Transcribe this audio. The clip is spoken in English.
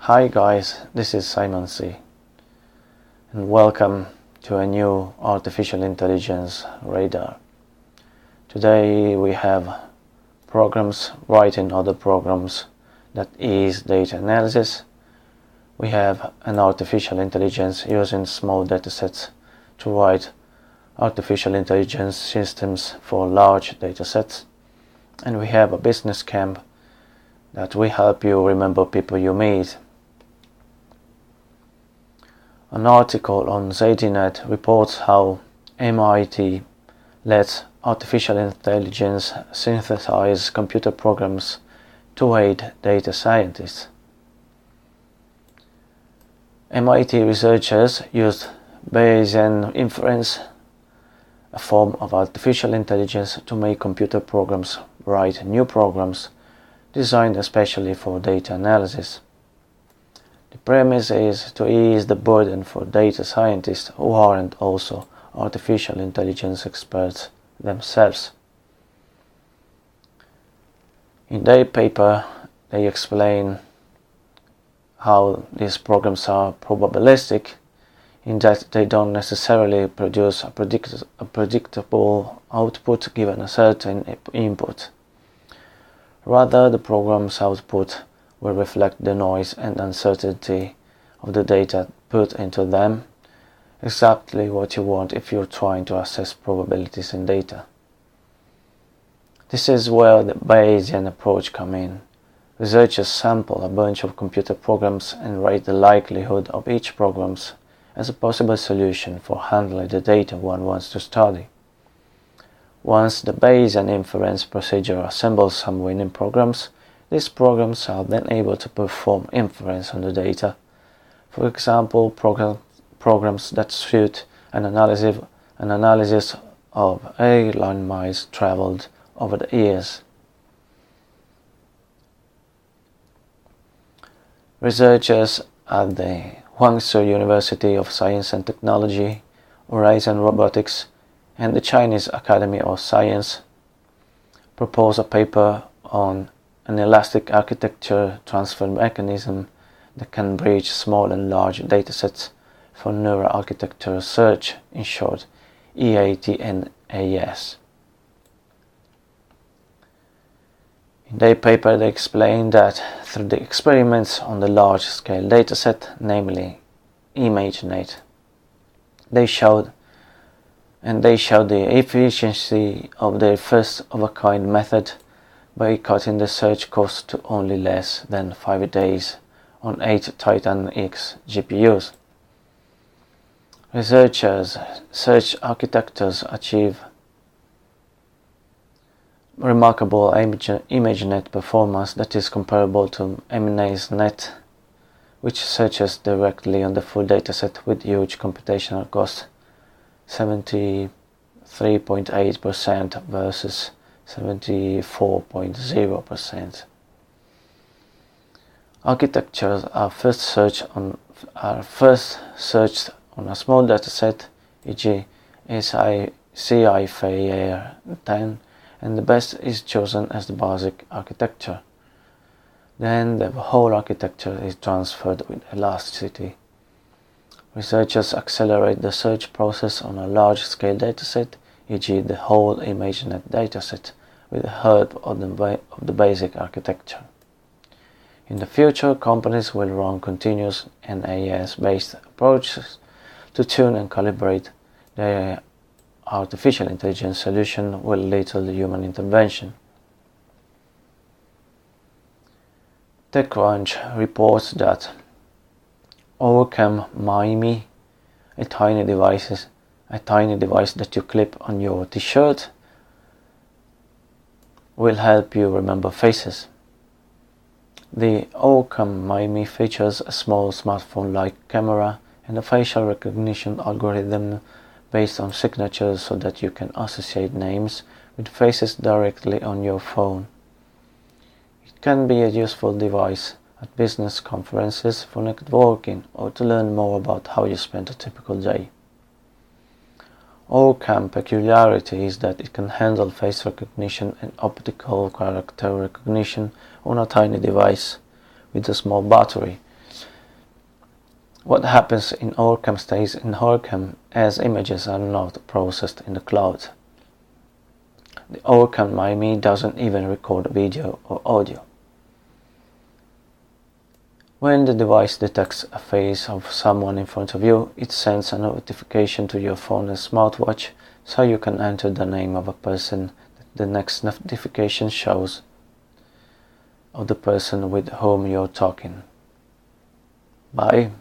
Hi guys, this is Simon C. and welcome to a new artificial intelligence radar. Today we have programs writing other programs that ease data analysis. We have an artificial intelligence using small datasets to write artificial intelligence systems for large datasets. And we have a business camp that will help you remember people you meet. An article on ZDNet reports how MIT lets artificial intelligence synthesize computer programs to aid data scientists. MIT researchers used Bayesian Inference, a form of artificial intelligence, to make computer programs write new programs designed especially for data analysis. The premise is to ease the burden for data scientists who aren't also artificial intelligence experts themselves. In their paper, they explain how these programs are probabilistic, in that they don't necessarily produce a predictable output given a certain input. Rather, the program's output will reflect the noise and uncertainty of the data put into them, exactly what you want if you're trying to assess probabilities in data. This is where the Bayesian approach comes in. Researchers sample a bunch of computer programs and rate the likelihood of each program as a possible solution for handling the data one wants to study. Once the Bayesian inference procedure assembles some winning programs, these programs are then able to perform inference on the data. For example, programs that suit an analysis of airline miles traveled over the years. Researchers at the Guangzhou University of Science and Technology, Horizon Robotics, and the Chinese Academy of Science propose a paper on an elastic architecture transfer mechanism that can bridge small and large datasets for neural architecture search, in short, EAT-NAS. In their paper, they explain that through the experiments on the large-scale dataset, namely ImageNet, they showed the efficiency of their first-of-a-kind method by cutting the search cost to only less than 5 days on 8 Titan X GPUs. Researchers' search architectures achieve remarkable ImageNet performance that is comparable to MNASnet, which searches directly on the full dataset with huge computational cost, 73.8% versus 74.0%. Architectures are first searched on a small dataset, e.g. CIFAR10, and the best is chosen as the basic architecture. Then the whole architecture is transferred with elasticity. Researchers accelerate the search process on a large-scale dataset, e.g. the whole ImageNet dataset, with the help of the basic architecture. In the future, companies will run continuous NAS-based approaches to tune and calibrate their artificial intelligence solution with little human intervention. TechCrunch reports that Ocucam Mimi, a tiny device that you clip on your t-shirt, will help you remember faces. The Ocucam Mimi features a small smartphone-like camera and a facial recognition algorithm based on signatures so that you can associate names with faces directly on your phone. It can be a useful device at business conferences for networking or to learn more about how you spend a typical day. Ocucam's peculiarity is that it can handle face recognition and optical character recognition on a tiny device with a small battery, What happens in Ocucam stays in Ocucam as images are not processed in the cloud. The Ocucam MyMe doesn't even record video or audio. When the device detects a face of someone in front of you, it sends a notification to your phone and smartwatch so you can enter the name of a person. The next notification shows of the person with whom you're talking. Bye.